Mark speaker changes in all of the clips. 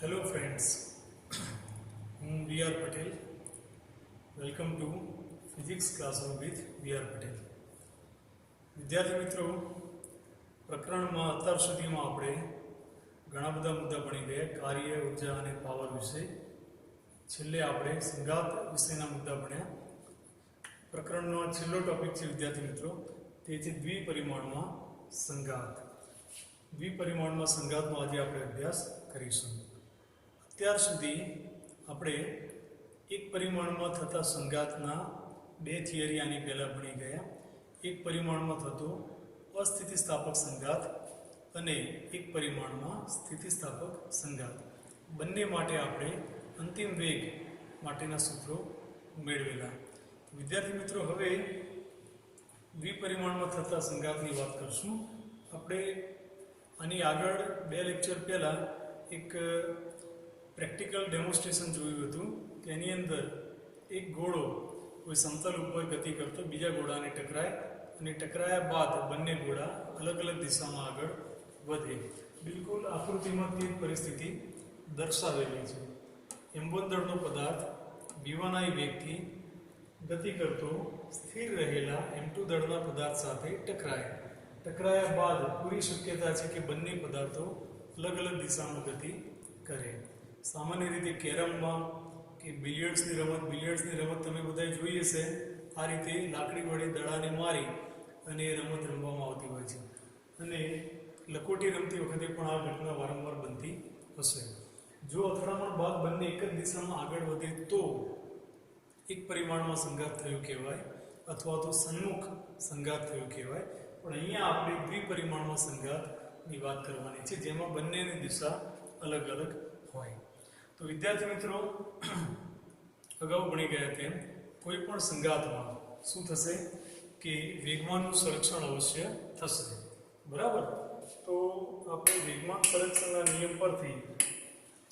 Speaker 1: Hello friends, હું we are Patel. Welcome to physics classroom with we are Patel. વિદ્યાર્થી મિત્રો, પ્રકરણમાં અત્યાર સુધીમાં આપણે ઘણા બધા મુદ્દા ભણી ગયા. કાર્ય, ઉર્જા અને પાવર વિશે. છેલ્લે આપણે સંઘાત વિશેના મુદ્દા ભણ્યા. પ્રકરણનો છેલ્લો ટોપિક છે વિદ્યાર્થી મિત્રો, તે છે દ્વિપરિમાણમાં સંઘાત. દ્વિપરિમાણમાં સંઘાતનો આજે આપણે અભ્યાસ કરીશું. અત્યાર સુધી આપણે એક પરિમાણમાં થતા સંઘાતના બે થિયરી આની પહેલાં ભણી ગયા. એક પરિમાણમાં થતો અસ્થિતિસ્થાપક સંઘાત અને એક પરિમાણમાં સ્થિતિસ્થાપક સંઘાત. બંને માટે આપણે અંતિમ વેગ માટેના સૂત્રો મેળવેલા. વિદ્યાર્થી મિત્રો, હવે દ્વિપરિમાણમાં થતા સંઘાતની વાત કરશું. આપણે આની આગળ બે લેક્ચર પહેલાં એક પ્રેક્ટિકલ ડેમોન્સ્ટ્રેશન જોયું હતું કે એની અંદર એક ગોળો કોઈ સમતલ ઉપર ગતિ કરતો બીજા ગોળાને ટકરાય અને ટકરાયા બાદ બંને ગોળા અલગ અલગ દિશામાં આગળ વધે. બિલકુલ આકૃતિમાં તે પરિસ્થિતિ દર્શાવેલી છે. M1 દળનો પદાર્થ V1I વેગથી ગતિ કરતો સ્થિર રહેલા M2 દળના પદાર્થ સાથે ટકરાયા બાદ પૂરી શક્યતા છે કે બંને પદાર્થો અલગ અલગ દિશામાં ગતિ કરે. સામાન્ય રીતે કેરમમાં કે બિલિયર્ડ્સની રમત તમે બધાએ જોઈ હશે. આ રીતે લાકડી વડે દડાને મારી અને એ રમત રમવામાં આવતી હોય છે. અને લખોટી રમતી વખતે પણ આ ઘટના વારંવાર બનતી હશે. જો અથડામણ બાદ બંને એક જ દિશામાં આગળ વધે તો એક પરિમાણમાં સંઘાત થયો કહેવાય, અથવા તો સન્મુખ સંઘાત થયો કહેવાય. પણ અહીંયા આપણે દ્વિપરિમાણમાં સંઘાતની વાત કરવાની છે, જેમાં બંનેની દિશા અલગ અલગ હોય. તો વિદ્યાર્થી મિત્રો, અગાઉ ભણી ગયા તેમ કોઈ પણ સંઘાતમાં શું થશે કે વેગમાનનું સંરક્ષણ અવશ્ય થશે. બરાબર? તો આપણે વેગમાન સંરક્ષણના નિયમ પરથી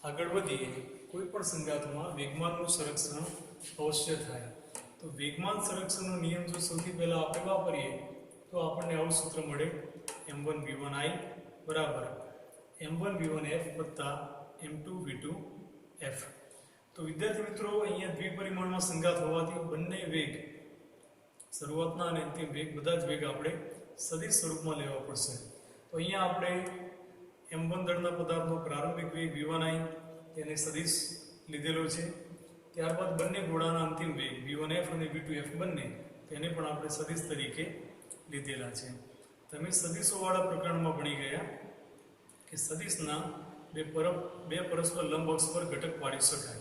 Speaker 1: આગળ વધીએ. કોઈ પણ સંઘાતમાં વેગમાનનું સંરક્ષણ અવશ્ય થાય. તો વેગમાન સંરક્ષણનો નિયમ જો સૌથી પહેલાં આપણે વાપરીએ તો આપણને આવું સૂત્ર મળે: M1 V1I બરાબર M1 V1F વત્તા M2 V2F. તો વિદ્યાર્થી મિત્રો, અહીંયા દ્વિપરિમાણમાં સંઘાત હોવાથી બંને વેગ, શરૂઆતના અને અંતિમ વેગ, બધા જ વેગ આપણે સદિશ સ્વરૂપમાં લેવા પડશે. તો અહીંયા આપણે M1 દળના પદાર્થનો પ્રારંભિક વેગ V1I તેને સદિશ લીધેલો છે. ત્યારબાદ બંને ગોળાના અંતિમ વેગ V1F અને V2F બંને તેને પણ આપણે સદિશ તરીકે લીધેલા છે. તમે સદિશોવાળા પ્રકરણમાં ભણી ગયા કે સદિશના બે પરસ્પર લંબ અક્ષ પર ઘટક પાડી શકાય.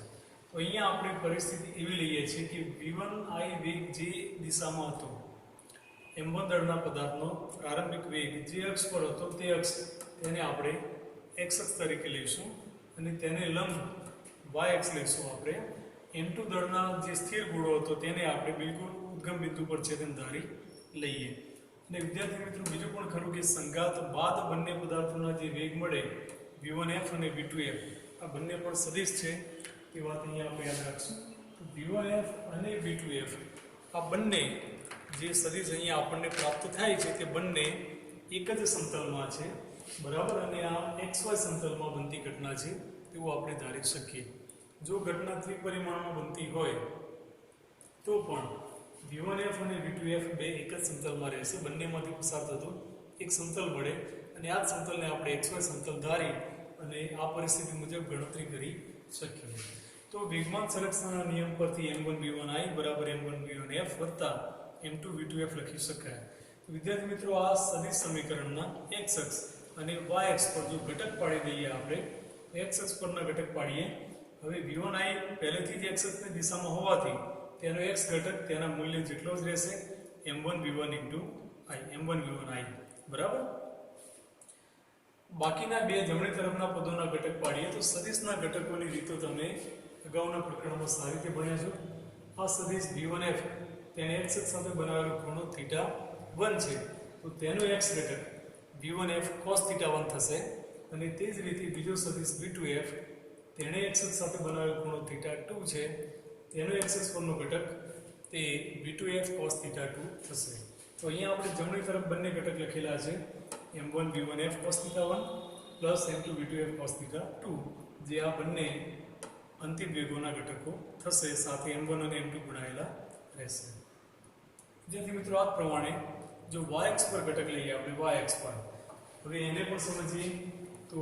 Speaker 1: તો અહીંયા આપણે પરિસ્થિતિ એવી લઈએ છીએ કે V1I વેગ જે દિશામાં હતો, M1 દળના પદાર્થનો પ્રારંભિક વેગ જે અક્ષ પર હતો તે અક્ષ તેને આપણે x અક્ષ તરીકે લઈશું અને તેને લંબ y અક્ષ લઈશું આપણે. M2 દળના જે સ્થિર ગોળો હતો તેને આપણે બિલકુલ ઉદ્ગમ બિંદુ પર છેદન ધારી લઈએ. અને વિદ્યાર્થી મિત્રો, બીજું પણ ખરું કે સંઘાત બાદ બંને પદાર્થોના જે વેગ મળે V1F અને V2F, આ બંને પણ સદિશ છે એ વાત અહીંયા આપણે યાદ રાખશું. તો V1F અને V2F આ બંને જે સદિશ અહીંયા આપણને પ્રાપ્ત થાય છે તે બંને એક જ સમતલમાં છે. બરાબર? અને આ XY સમતલમાં બનતી ઘટના છે તેવું આપણે ધારી શકીએ. જો ઘટના ત્રિપરિમાણમાં બનતી હોય તો પણ V1F અને V2F બે એક જ સમતલમાં રહેશે. બંનેમાંથી પસાર થતો એક સમતલ મળે અને આ જ સમતલને આપણે XY સમતલ ધારી અને આ પરિસ્થિતિ મુજબ ગણતરી કરી શકીએ. તો વેગમાન સંરક્ષણના નિયમ પરથી M1 V1I બરાબર M1 V1F વત્તા M2 V2F લખી શકાય. વિદ્યાર્થી મિત્રો, આ સદિશ સમીકરણના x અક્ષ અને y અક્ષ પર જો ઘટક પાડી દઈએ આપણે, x અક્ષ પરના ઘટક પાડીએ. હવે V1I પહેલેથી જ x અક્ષની દિશામાં હોવાથી તેનો x ઘટક તેના મૂલ્ય જેટલો જ રહેશે, M1 V1 M1 V1I બરાબર. બાકીના બે જમણી તરફના પદોના ઘટક પાડીએ તો સદિશના ઘટકોની રીતો તમે અગાઉના પ્રકરણમાં સારી રીતે ભણ્યા છો. આ સદિશ V1F તેને x અક્ષ સાથે બનાવેલો ખૂણો θ1 છે, તો તેનો x ઘટક V1F cos θ1 થશે. અને તે જ રીતે બીજો સદિશ V2F તેણે x અક્ષ સાથે બનાવેલો ખૂણો θ2 છે, તેનો x અક્ષ પરનો ઘટક તે V2F cos θ2 થશે. તો અહીંયા આપણે જમણી તરફ બંને ઘટક લખેલા છે, M1 V1F cos θ1 plus m2 v2f cos θ 2, જે આ બંને અંતિમ વેગોના ઘટકો થશે, સાથે m1 અને m2 ગુણાયેલા રહેશે. જેથી મિત્રો આ પ્રમાણે જો y અક્ષ પર ઘટક લઈએ આપણે y અક્ષ પર, હવે એને પણ સમજીએ તો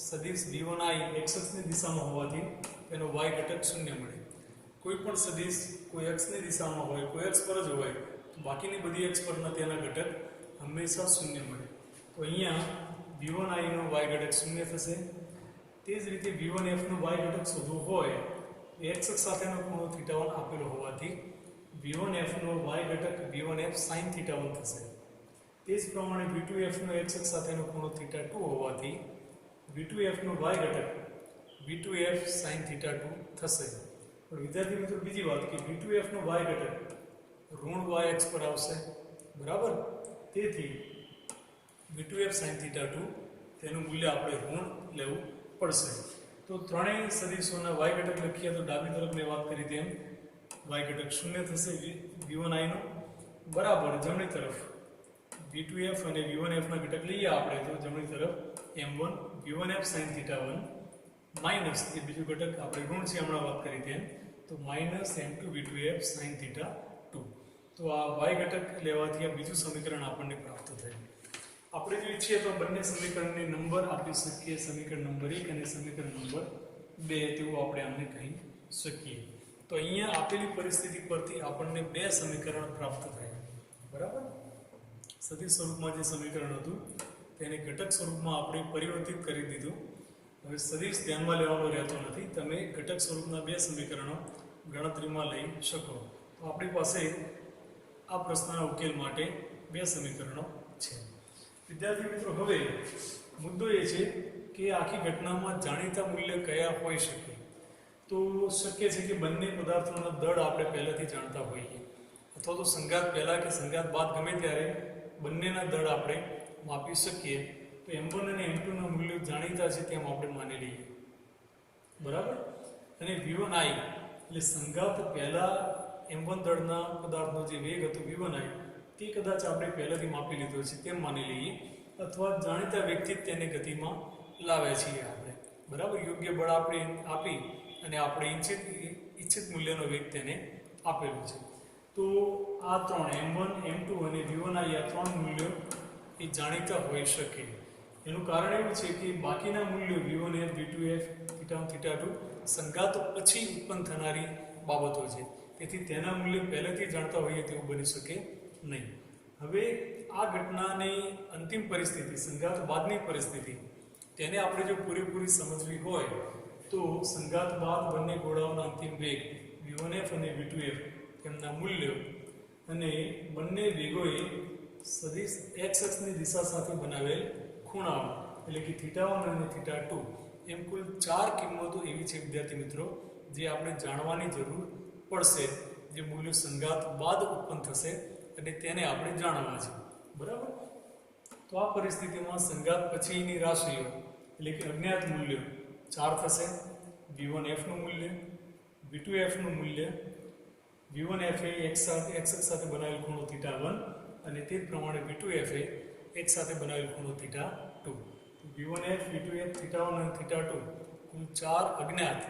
Speaker 1: સદિશ v1i x અક્ષની દિશામાં હોવાથી એનો y ઘટક શૂન્ય મળે. કોઈ પણ સદિશ કોઈ અક્ષની દિશામાં હોય, કોઈ અક્ષ પર જ હોય, તો બાકીની બધી અક્ષ પરના તેના ઘટક હંમેશા શૂન્ય મળે. તો અહીંયા v1i નો y ઘટક શૂન્ય થશે. તે જ રીતે v1f નો y ઘટક શોધવો હોય, x અક્ષ સાથેનો ખૂણો θ1 આપેલો હોવાથી v1f નો y ઘટક v1f sin θ1 થશે. તે જ પ્રમાણે v2f નો x અક્ષ સાથેનો ખૂણો θ2 હોવાથી v2f નો y ઘટક v2f sin θ2 થશે. પણ વિદ્યાર્થી મિત્રો બીજી વાત કે v2f નો y ઘટક ઋણ y અક્ષ પર આવશે, બરાબર. તેથી v2f sin θ2 તેનું મૂલ્ય આપણે ઋણ લેવું પડશે. તો ત્રણેય સદિશોના y ઘટક લખીએ તો ડાબી તરફ મેં વાત કરી તેમ y ઘટક શૂન્ય થશે v1i નો, બરાબર. જમણી તરફ v2f અને v1f ના ઘટક લઈએ આપણે તો જમણી તરફ m1 v1f sin θ1 માઈનસ એ બીજું ઘટક આપણે ઋણ છે હમણાં વાત કરી તેમ, તો માઈનસ m2 v2f sin θ2. તો આ y ઘટક લેવાથી આ બીજું સમીકરણ આપણને પ્રાપ્ત થાય. આપણે જો ઈચ્છીએ તો બંને સમીકરણને નંબર આપી શકીએ, સમીકરણ નંબર 1 અને સમીકરણ નંબર 2 તેવું આપણે આમને કહી શકીએ. તો અહીંયા આપેલી પરિસ્થિતિ પરથી આપણને બે સમીકરણ પ્રાપ્ત થાય, બરાબર. સદિશ સ્વરૂપમાં જે સમીકરણ હતું તેને ઘટક સ્વરૂપમાં આપણે પરિવર્તિત કરી દીધું. હવે સદિશ ધ્યાનમાં લેવાનો રહેતો નથી, તમે ઘટક સ્વરૂપના બે સમીકરણો ગણતરીમાં લઈ શકો. તો આપણી પાસે આ પ્રશ્નના ઉકેલ માટે બે સમીકરણો છે. વિદ્યાર્થી મિત્રો, હવે મુદ્દો એ છે કે આખી ઘટનામાં જાણીતા મૂલ્ય કયા હોઈ શકે. તો શક્ય છે કે બંને પદાર્થોના દળ આપણે પહેલાથી જાણતા હોઈએ, અથવા તો સંઘાત પહેલા કે સંઘાત બાદ ગમે ત્યારે બંનેના દળ આપણે માપી શકીએ. તો m1 અને m2 ના મૂલ્યો જાણીતા છે તેમ આપણે માની લઈએ, બરાબર. અને v1i એટલે સંઘાત પહેલા m1 દળના પદાર્થનો જે વેગ હતો v1i તે કદાચ આપણે પહેલાથી માપી લીધો છે તેમ માની લઈએ, અથવા જાણીતા વેગથી તેને ગતિમાં લાવ્યા છીએ આપણે, બરાબર. યોગ્ય બળ આપણે આપી અને આપણે ઈચ્છિત મૂલ્યનો વેગ તેને આપેલો છે. તો આ ત્રણ m1 m2 અને v1i આ ત્રણ મૂલ્યો એ જાણીતા હોઈ શકે. એનું કારણ એવું છે કે બાકીના મૂલ્યો v1f v2f θ1 θ2 સંઘાતો પછી ઉત્પન્ન થનારી બાબતો છે, તેથી તેના મૂલ્ય પહેલેથી જાણતા હોઈએ તેવું બની શકે નહીં. હવે આ ઘટનાની અંતિમ પરિસ્થિતિ, સંઘાત બાદની પરિસ્થિતિ, તેને આપણે જો પૂરેપૂરી સમજવી હોય તો સંઘાત બાદ બંને ગોળાઓના અંતિમ વેગ v1f અને v2f તેમના મૂલ્યો અને બંને વેગોએ સદિશ x અક્ષની દિશા સાથે બનાવેલ ખૂણાઓ એટલે કે θ1 અને θ2 એમ કુલ 4 કિંમતો એવી છે વિદ્યાર્થી મિત્રો જે આપણે જાણવાની જરૂર પડશે, જે મૂલ્યો સંઘાત બાદ ઉત્પન્ન થશે અને તેને આપણે જાણવા છે, બરાબર. તો આ પરિસ્થિતિમાં સંઘાત પછીની રાશિઓ એટલે કે અજ્ઞાત મૂલ્યો 4 થશે. v1f નું મૂલ્ય, v2f નું મૂલ્ય, v1f એ x અક્ષ સાથે બનાવેલ ખૂણો θ1 અને તે જ પ્રમાણે v2f એ x સાથે બનાવેલ ખૂણો θ2. v1f v2f θ1 અને θ2 કુલ 4 અજ્ઞાત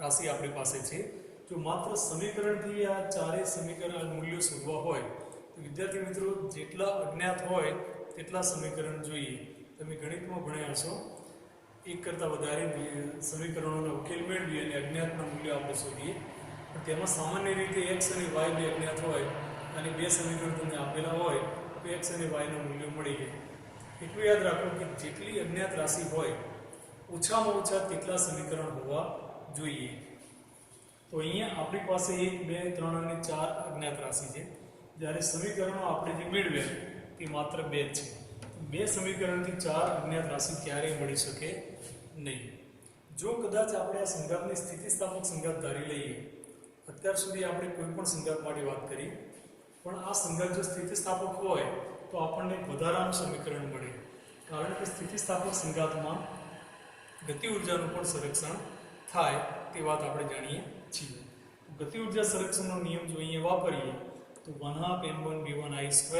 Speaker 1: રાશિ આપણી પાસે છે. જો માત્ર સમીકરણથી આ ચારેય સમીકરણ મૂલ્યો શોધવા હોય તો વિદ્યાર્થી મિત્રો જેટલા અજ્ઞાત હોય તેટલા સમીકરણ જોઈએ. તમે ગણિતમાં ભણ્યા છો, એક કરતાં વધારે સમીકરણોના ઉકેલ મેળવી અને અજ્ઞાતના મૂલ્યો આપણે શોધીએ. પણ તેમાં સામાન્ય રીતે x અને y બે અજ્ઞાત હોય અને બે સમીકરણ તમને આપેલા હોય તો x અને y ના મૂલ્યો મળી જાય. એટલું યાદ રાખો કે જેટલી અજ્ઞાત રાશિ હોય ઓછામાં ઓછા તેટલા સમીકરણ હોવા જોઈએ. તો અહીંયા આપણી પાસે 1 2 3 અને 4 અજ્ઞાત રાશિ છે, જ્યારે સમીકરણો આપણે જે મેળવ્યા તે માત્ર 2 છે. બે સમીકરણથી 4 અજ્ઞાત રાશિ ક્યારેય મળી શકે નહીં. જો કદાચ આપણે આ સંઘાતની સ્થિતિસ્થાપક સંઘાત ધારી લઈએ, અત્યાર સુધી આપણે કોઈ પણ સંઘાત માટે વાત કરી, પણ આ સંઘાત જો સ્થિતિસ્થાપક હોય તો આપણને વધારાનું સમીકરણ મળે, કારણ કે સ્થિતિસ્થાપક સંઘાતમાં ગતિ ઉર્જાનું પણ સંરક્ષણ થાય તે વાત આપણે જાણીએ છીએ. ગતિ ઉર્જા સંરક્ષણનો નિયમ જો અહીંયા વાપરીએ તો 1/2 m1 v1i²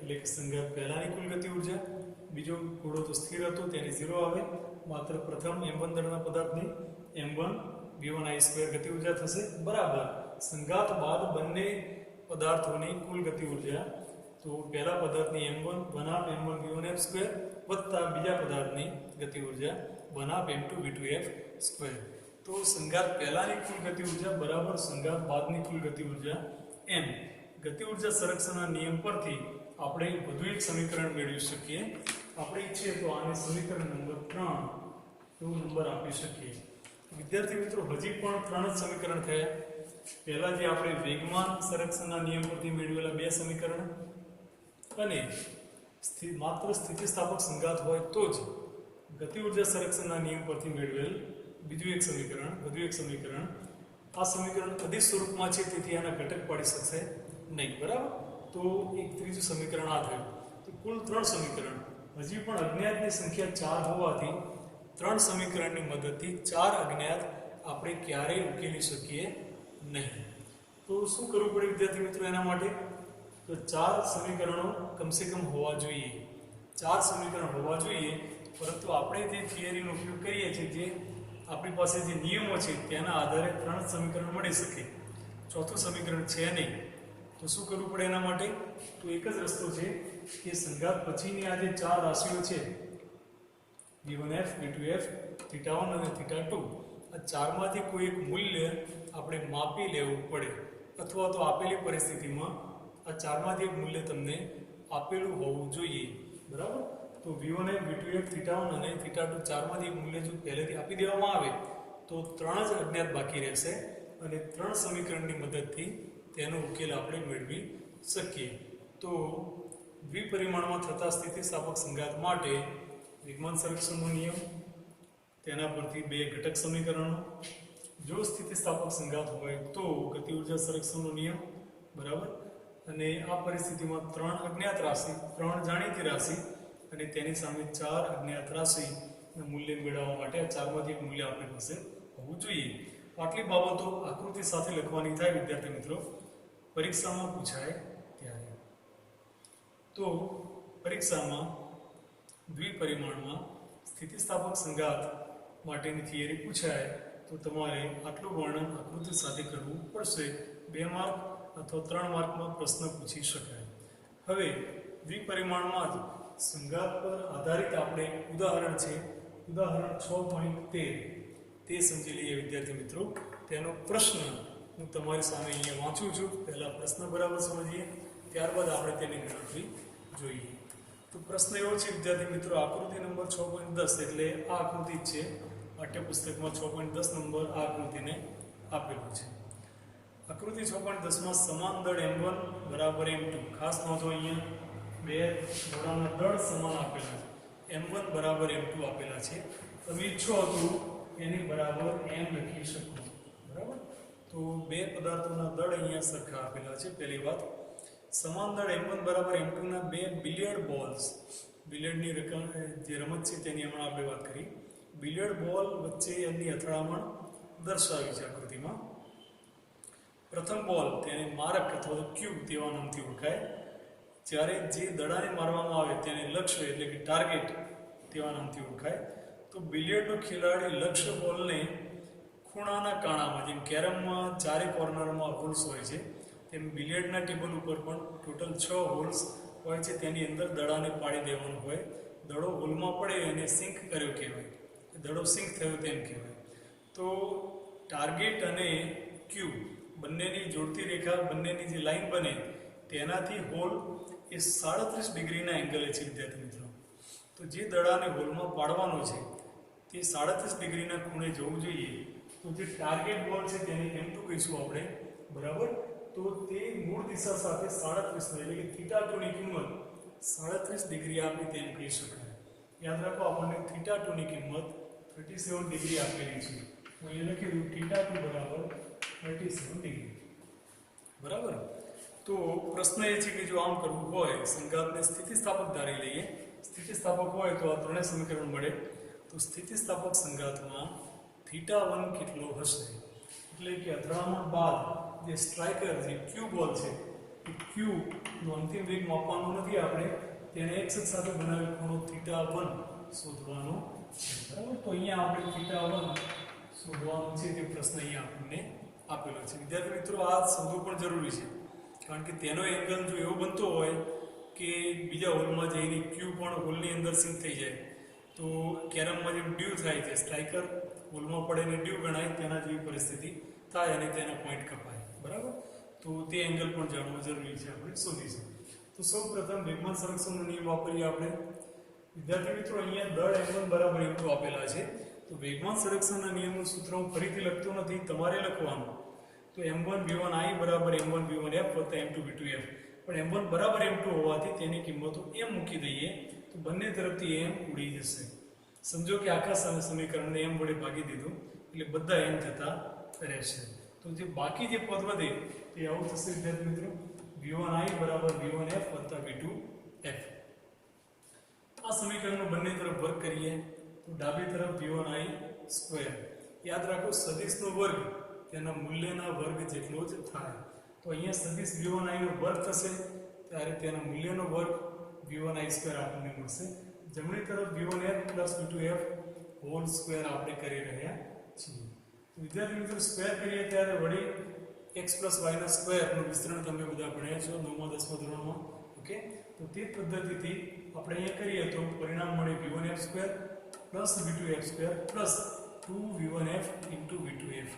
Speaker 1: એટલે કે સંઘાત પહેલાની કુલ ગતિ ઉર્જા બીજો ઘોડો તો સ્થિર હતો તેની 0 આવે, માત્ર પ્રથમ m1 દળના પદાર્થની m1 v1i² ગતિ ઉર્જા થશે બરાબર સંઘાત બાદ બંને પદાર્થોની કુલ ગતિ ઉર્જા, તો પહેલા પદાર્થની m1 1/2 m1 v1f² વત્તા બીજા પદાર્થની ગતિ ઉર્જા 1/2 m2 v2f². તો સંઘાત પહેલાની કુલ ગતિ ઉર્જા બરાબર સંઘાત બાદની કુલ ગતિ ઉર્જા m. ગતિ ઉર્જા સંરક્ષણના નિયમ પરથી આપણે વધુ એક સમીકરણ મેળવી શકીએ. આપણે ઈચ્છીએ તો આને સમીકરણ નંબર 3 એવું નંબર આપી શકીએ. વિદ્યાર્થી મિત્રો હજી પણ 3 જ સમીકરણ થયા. પહેલા જે આપણે વેગમાન સંરક્ષણના નિયમ પરથી મેળવેલા 2 સમીકરણ અને માત્ર સ્થિતિસ્થાપક સંઘાત હોય તો જ ગતિ ઉર્જા સંરક્ષણના નિયમ પરથી મેળવેલ બીજું એક સમીકરણ, વધુ એક સમીકરણ. આ સમીકરણ અદિશ સ્વરૂપમાં છે તેથી આના ઘટક પાડી શકશે નહીં બરાબર. તો એક ત્રીજું સમીકરણ આ થયું. તો કુલ 3 સમીકરણ. હજી પણ અજ્ઞાતની સંખ્યા 4 હોવાથી 3 સમીકરણની મદદથી 4 અજ્ઞાત આપણે ક્યારેય ઉકેલી શકીએ નહીં. તો શું કરવું પડે વિદ્યાર્થી મિત્રો એના માટે? તો 4 સમીકરણો કમસે કમ હોવા જોઈએ. 4 સમીકરણ હોવા જોઈએ, પરંતુ આપણે જે થિયરીનો ઉપયોગ કરીએ છીએ, જે આપણી પાસે જે નિયમો છે તેના આધારે 3 સમીકરણ મળી શકે, ચોથું સમીકરણ છે નહીં. તો શું કરવું પડે એના માટે? તો એક જ રસ્તો છે કે સંઘાત પછીની આ જે 4 રાશિઓ છે v1f, v2f, θ1 અને θ2, આ ચારમાંથી કોઈ એક મૂલ્ય આપણે માપી લેવું પડે, અથવા તો આપેલી પરિસ્થિતિમાં આ ચારમાંથી એક મૂલ્ય તમને આપેલું હોવું જોઈએ બરાબર. તો v1f, v2f, θ1 અને θ2 ચારમાંથી એક મૂલ્ય જો પહેલેથી આપી દેવામાં આવે તો 3 જ અજ્ઞાત બાકી રહેશે અને 3 સમીકરણની મદદથી તેનો ઉકેલ આપણે મેળવી શકીએ. તો દ્વિપરિમાણમાં થતા સ્થિતિસ્થાપક સંઘાત માટે વેગમાન સંરક્ષણનો નિયમ, તેના પરથી 2 ઘટક સમીકરણો, જો સ્થિતિસ્થાપક સંઘાત હોય તો ગતિ ઉર્જા સંરક્ષણનો નિયમ બરાબર. અને આ પરિસ્થિતિમાં 3 અજ્ઞાત રાશિ, 3 જાણીતી રાશિ અને તેની સામે 4 અજ્ઞાત રાશિનું મૂલ્ય મેળવવા માટે આ ચારમાંથી એક મૂલ્ય આપણી પાસે હોવું જોઈએ. આટલી બાબતો આકૃતિ સાથે લખવાની થાય વિદ્યાર્થી મિત્રો પરીક્ષામાં પૂછાય ત્યારે. તો પરીક્ષામાં દ્વિપરિમાણમાં સ્થિતિસ્થાપક સંઘાત માટેની થિયરી પૂછાય તો તમારે આટલું વર્ણન આકૃતિ સાથે કરવું પડશે. 2 માર્ક અથવા 3 માર્કમાં પ્રશ્ન પૂછી શકાય. હવે દ્વિપરિમાણમાં જ સંઘાત પર આધારિત આપણે ઉદાહરણ છે, ઉદાહરણ 6.13 તે સમજી લઈએ વિદ્યાર્થી મિત્રો. તેનો પ્રશ્ન હું તમારી સામે અહીંયા વાંચું છું. પહેલા પ્રશ્ન બરાબર સમજીએ, ત્યારબાદ આપણે તેની ગણતરી જોઈએ. તો પ્રશ્ન એવો છે વિદ્યાર્થી મિત્રો, આકૃતિ નંબર 6.10 એટલે આ આકૃતિ જ છે, પાઠ્યપુસ્તકમાં 6.10 નંબર આ આકૃતિને આપેલો છે. આકૃતિ 6.10માં સમાન દળ m1 બરાબર m2, ખાસ નોંધો અહીંયા 2 ઘોડાના દળ સમાન આપેલા છે, m1 બરાબર m2 આપેલા છે. તમે ઈચ્છો હતું એની બરાબર m લખી શકો બરાબર. તો 2 પદાર્થોના દળ અહીંયા સરખા આપેલા છે. પહેલી વાત, સમાન દળ m1 બરાબર m2 ના 2 બિલિયર્ડ બોલ્સ, બિલિયર્ડની જે રમત છે તેની હમણાં આપણે વાત કરી, બિલિયર્ડ બોલ વચ્ચે એમની અથડામણ દર્શાવી છે આકૃતિમાં. પ્રથમ બોલ તેને મારક અથવા તો ક્યુબ તેવા નામથી ઓળખાય, જ્યારે જે દડાને મારવામાં આવે તેને લક્ષ્ય એટલે કે ટાર્ગેટ તેવા નામથી ઓળખાય. તો બિલિયર્ડનો ખેલાડી લક્ષ્ય બોલને ખૂણાના કાણામાં, જેમ કેરમમાં 4 કોર્નરમાં હોલ્સ હોય છે તેમ બિલિયર્ડના ટેબલ ઉપર પણ ટોટલ 6 હોલ્સ હોય છે, તેની અંદર દડાને પાડી દેવાનો હોય. દડો હોલમાં પડે એને સિંક કર્યો કહેવાય, દડો સિંક થયો તેમ કહેવાય. તો ટાર્ગેટ અને ક્યુબ બંનેની જોડતી રેખા, બંનેની જે લાઈન બને તેનાથી હોલ એ 37 ડિગ્રીના એંગલે છે વિદ્યાર્થી મિત્રો. તો જે દડાને હોલમાં પાડવાનો છે તે 37 ડિગ્રીના ખૂણે જવું જોઈએ. તો જે ટાર્ગેટ બોલ છે તેને m2 કહીશું આપણે બરાબર. તો તે મૂળ દિશા સાથે 37 એટલે કે θ2 ની કિંમત 37 ડિગ્રી આપી તેમ કહી શકાય. યાદ રાખો આપણને θ2 ની કિંમત 37 ડિગ્રી આપેલી છે. હું અહીંયા લખી દઉં θ2 બરાબર 37 ડિગ્રી બરાબર. તો પ્રશ્ન એ છે કે જો આમ કરવું હોય, સંઘાતને સ્થિતિસ્થાપક ધારી લઈએ, સ્થિતિસ્થાપક હોય તો આ 3 સમીકરણ મળે. તો સ્થિતિસ્થાપક સંઘાતમાં θ1 કેટલો હશે? એટલે કે અથડામણ બાદ જે સ્ટ્રાઇકર જે ક્યુ બોલ છે એ ક્યુનો અંતિમ વેગ માપવાનો નથી આપણે, તેને x અક્ષ સાથે બનાવેલ ખૂણો θ1 શોધવાનો છે, બરાબર. તો અહીંયા આપણે θ1 શોધવાનું છે તે પ્રશ્ન અહીંયા આપણને આપેલો છે. વિદ્યાર્થી મિત્રો, આ શોધવું પણ જરૂરી છે, કારણ કે તેનો એંગલ જો એવો બનતો હોય કે બીજા હોલમાં જઈને ક્યુ પણ હોલની અંદર સિંક થઈ જાય, તો કેરમમાં જેમ ડ્યુ થાય છે, સ્ટ્રાઇકર હોલમાં પડે ને ડ્યુ ગણાય, તેના જેવી પરિસ્થિતિ થાય અને તેના પોઈન્ટ કપાય, બરાબર. તો તે એંગલ પણ જાણવું જરૂરી છે, આપણે શોધીશું. તો સૌ પ્રથમ વેગમાન સંરક્ષણનો નિયમ વાપરીએ આપણે. વિદ્યાર્થી મિત્રો, અહીંયા દળ m1 બરાબર m2 આપેલા છે. તો વેગમાન સંરક્ષણના નિયમનું સૂત્ર હું ફરીથી લખતો નથી, તમારે લખવાનું. તો m1 v1 i બરાબર m1 v1 f વત્તા m2 v2 f. પણ m1 બરાબર m2 હોવાથી તેની કિંમતો m મૂકી દઈએ તો બંને તરફથી m ઉડી જશે. સમજો કે આખા સમીકરણને m વડે ભાગી દીધું એટલે બધા m જતા રહેશે. તો જે બાકી જે પદ વધે તે આવું થશે વિદ્યાર્થી મિત્રો, v1i બરાબર v1 f વત્તા v2 f. આ સમીકરણનો બંને તરફ વર્ગ કરીએ તો ડાબી તરફ v1i સ્ક્વેર. યાદ રાખો, સદિશનો વર્ગ તેના મૂલ્યના વર્ગ જેટલો જ થાય. તો અહીંયા સદિશ v1i નો વર્ગ થશે ત્યારે તેના મૂલ્યનો વર્ગ v1i સ્ક્વેર આપણને મળશે. જમણી તરફ v1f plus v2f whole square આપણે કરી રહ્યા છીએ. વિદ્યાર્થી મિત્રો, સ્ક્વેર કરીએ ત્યારે વળી x પ્લસ વાયના સ્ક્વેરનું વિસ્તરણ તમે બધા ભણ્યા છો 9મા 10મા ધોરણમાં. ઓકે, તો તે પદ્ધતિથી આપણે અહીંયા કરીએ તો પરિણામ મળે v1f square plus v2f square plus 2v1f into v2f,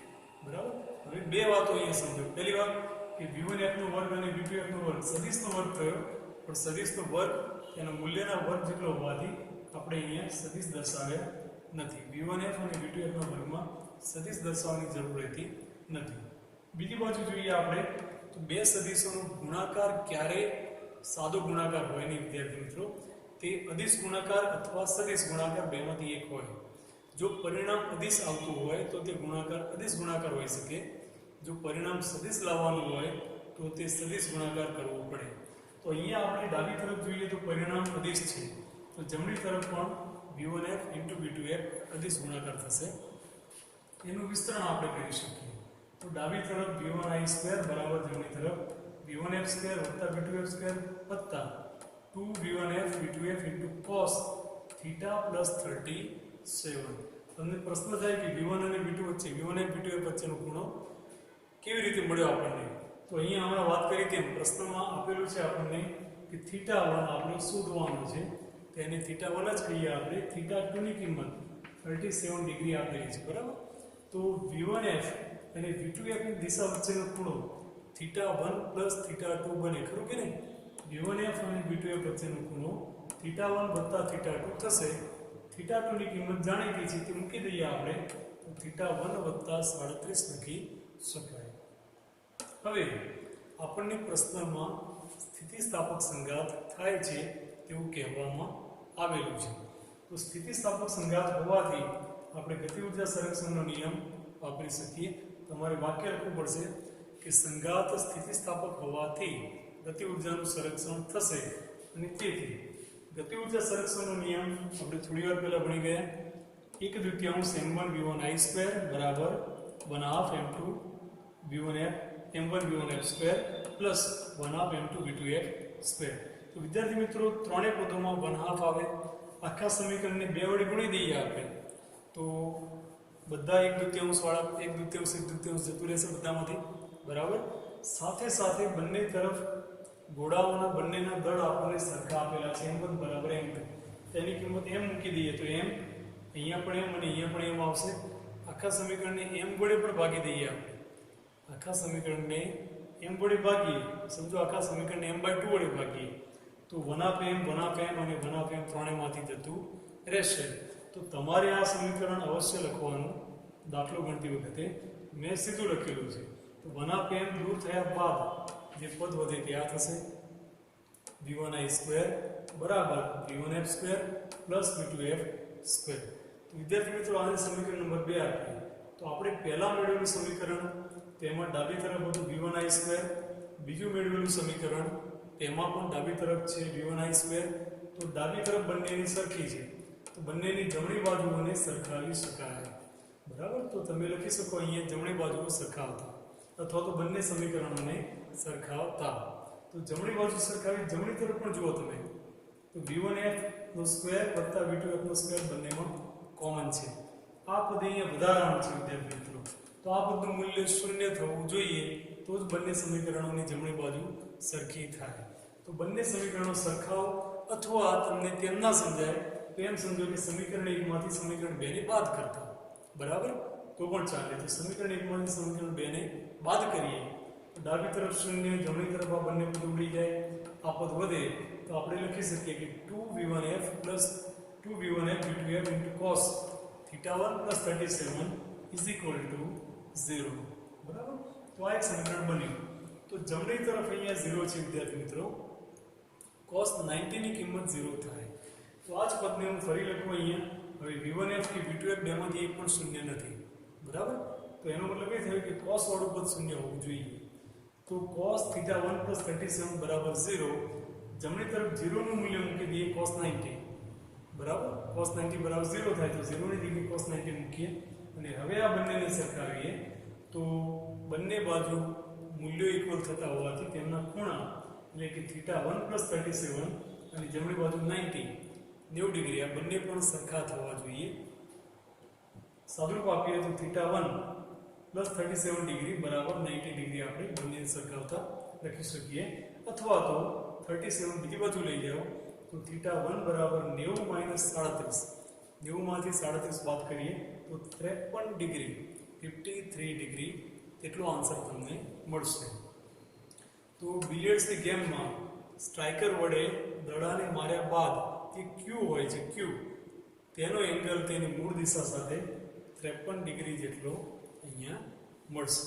Speaker 1: બરાબર. હવે બે વાતો અહીંયા સમજો. પહેલી વાત કે v1f નો વર્ગ અને v2f નો વર્ગ સદિશનો વર્ગ થયો, પણ સદિશનો વર્ગ તેના મૂલ્યના વર્ગ જેટલો હોવાથી આપણે અહીંયા સદિશ દર્શાવ્યા નથી. v1f અને v2f ના વર્ગમાં સદિશ દર્શાવવાની જરૂર રહેતી નથી. બીજી બાજુ જોઈએ આપણે તો બે સદિશોનો ગુણાકાર ક્યારે સાદો ગુણાકાર હોય નહીં વિદ્યાર્થી મિત્રો, તે અદિશ ગુણાકાર અથવા સદિશ ગુણાકાર બેમાંથી એક હોય. જો પરિણામ અદિશ આવતું હોય તો તે ગુણાકાર અદિશ ગુણાકાર હોઈ શકે. જો પરિણામ સદિશ લાવવાનું હોય તો તે સદિશ ગુણાકાર કરવો પડે. તો અહીંયા આપણે ડાબી તરફ જોઈએ તો પરિણામ અદિશ છે, તો જમણી તરફ પણ v1f ઇન્ટુ v2f અદિશ ગુણાકાર થશે. એનું વિસ્તરણ આપણે કરી શકીએ. તો ડાબી તરફ v1i સ્ક્વેર બરાબર જમણી તરફ v1f સ્ક્વેર વત્તા v2f સ્ક્વેર વત્તા 2v1f v2f into cos θ plus 37. તમને પ્રશ્ન થાય કે v1 અને v2 વચ્ચે v1f v2f વચ્ચેનો ખૂણો કેવી રીતે મળ્યો આપણને? તો અહીંયા હમણાં વાત કરી તેમ પ્રશ્નમાં આપેલું છે આપણને કે θ1 આપણે શોધવાનું છે, તેને θ1 જ કહીએ આપણે. θ2 ની કિંમત 37 ડિગ્રી આપેલી છે, બરાબર. તો v1f અને v2f ની દિશા વચ્ચેનો ખૂણો θ1 પ્લસ θ2 બને, ખરું કે નહીં? v1f અને v2f વચ્ચેનો ખૂણો θ1 વત્તા θ2 થશે. θ2 ની કિંમત જાણીતી છે તે મૂકી દઈએ આપણે, તો θ1 વત્તા 37 લખી શકાય. હવે આપણને પ્રશ્નમાં સ્થિતિસ્થાપક સંઘાત થાય છે તેવું કહેવામાં આવેલું છે. તો સ્થિતિસ્થાપક સંઘાત હોવાથી આપણે ગતિ ઊર્જા સંરક્ષણનો નિયમ વાપરી શકીએ. તમારે વાક્ય લખવું પડશે કે સંઘાત સ્થિતિસ્થાપક હોવાથી ગતિ ઊર્જાનું સંરક્ષણ થશે, અને તેથી ગતિ ઊર્જા સંરક્ષણનો નિયમ આપણે થોડી વાર પહેલા ભણી ગયા. 1/2 m1 v1i સ્ક્વેર બરાબર 1/2 m2 v1f m1 v1f square plus 1/2 m2 v2f square. તો વિદ્યાર્થી મિત્રો, ત્રણેય પદોમાં 1/2 આવે. આખા સમીકરણને બે વડે ગુણી દઈએ આપણે તો બધા 1/2 વાળા 1/2 જતું રહેશે બધામાંથી, બરાબર. સાથે સાથે બંને તરફ ગોળાઓના બંનેના દળ આપણને સરખા આપેલા છે, m1 બરાબર m2. તેની કિંમત m મૂકી દઈએ તો m અહીંયા પણ m અને અહીંયા પણ m આવશે. આખા સમીકરણને m વડે પણ ભાગી દઈએ આપણે. આખા સમીકરણને m વડે ભાગીએ, સમજો આખા સમીકરણને m/2 વડે ભાગીએ તો 1/m 1/m અને 1/m ત્રણેયમાંથી જતું રહેશે. તો તમારે આ સમીકરણ અવશ્ય લખવાનું. દાખલો ગણતી વખતે મેં સીધું લખેલું છે. તો 1/m દૂર થયા બાદ જે પદ વધે તે આ થશે, v1i સ્ક્વેર બરાબર v1f square plus v2f square. તો વિદ્યાર્થી મિત્રો, આને સમીકરણ નંબર 2 આપીએ તો આપણે પહેલા મેળવેલું સમીકરણ તેમાં ડાબી તરફ હતું v1i સ્ક્વેર, બીજું મેળવેલું સમીકરણ તેમાં પણ ડાબી તરફ છે v1i સ્ક્વેર. તો ડાબી તરફ બંનેની સરખી છે, તો બંનેની જમણી બાજુઓને સરખાવી શકાય, બરાબર. તો તમે લખી શકો અહીંયા જમણી બાજુઓ સરખાવતા અથવા તો બંને સમીકરણોને સરખાવતા. તો જમણી બાજુ સરખાવી, જમણી તરફ પણ જુઓ તમે તો v1f નો સ્ક્વેર વત્તા v2f નો સ્ક્વેર બંનેમાં કોમન છે. આ પદ અહીંયા વધારાનું છે વિદ્યાર્થી મિત્રો. તો આ પદનું મૂલ્ય 0 થવું જોઈએ તો જ બંને સમીકરણોની જમણી બાજુ સરખી થાય. તો બંને સમીકરણો સરખાવો અથવા તમને તેમ ના સમજાય તો એમ સમજો કે સમીકરણ 1 માંથી સમીકરણ 2 ને બાદ કરતા, બરાબર, તો પણ ચાલે. તો સમીકરણ 1 માંથી સમીકરણ 2 ને બાદ કરીએ તો ડાબી તરફ 0, જમણી તરફ આ બંને પદ ઉડી જાય, આ પદ વધે તો આપણે લખી શકીએ કે 2v1f plus 2v1f v2f into cos θ1 plus 37 is equal to 0. બરાબર, તો આ એક સમીકરણ બન્યું. તો જમણી તરફ અહીંયા 0 છે વિદ્યાર્થી મિત્રો, cos 90 ની કિંમત 0 થાય. તો આ જ પદને હું ફરી લખું અહીંયા. હવે v1f કે v2f બેમાંથી એક પણ શૂન્ય નથી, બરાબર. તો એનો મતલબ એ થયો કે cos વાળું પદ શૂન્ય હોવું જોઈએ. તો cos θ1 plus 37 બરાબર 0. જમણી તરફ 0 નું મૂલ્ય મૂકી દઈએ cos 90, બરાબર. cos 90 બરાબર 0 થાય તો 0 ની જગ્યાએ cos 90 મૂકીએ અને હવે આ બંનેને સરખાવીએ તો બંને બાજુ મૂલ્યો ઇક્વલ થતા હોવાથી તેમના ખૂણા એટલે કે θ1 plus 37 અને જમણી બાજુ 90 ડિગ્રી આ બંને પણ સરખા થવા જોઈએ. સાદુરૂપ આપીએ તો θ1 plus 37 ડિગ્રી બરાબર 90 ડિગ્રી આપણે બંને સરખાવતા લખી શકીએ. અથવા તો 37 બીજી બાજુ લઈ જાઓ તો θ1 બરાબર 90 minus 37, 90 માંથી 37 બાદ કરીએ તો 53 ડિગ્રી, 53 ડિગ્રી એટલો આન્સર તમને મળશે. તો બિલિયર્ડ્સની ગેમમાં સ્ટ્રાઇકર વડે દડાને માર્યા બાદ જે ક્યુ હોય છે, ક્યુ તેનો એંગલ તેની મૂળ દિશા સાથે 53 ડિગ્રી જેટલો અહીંયા મળશે.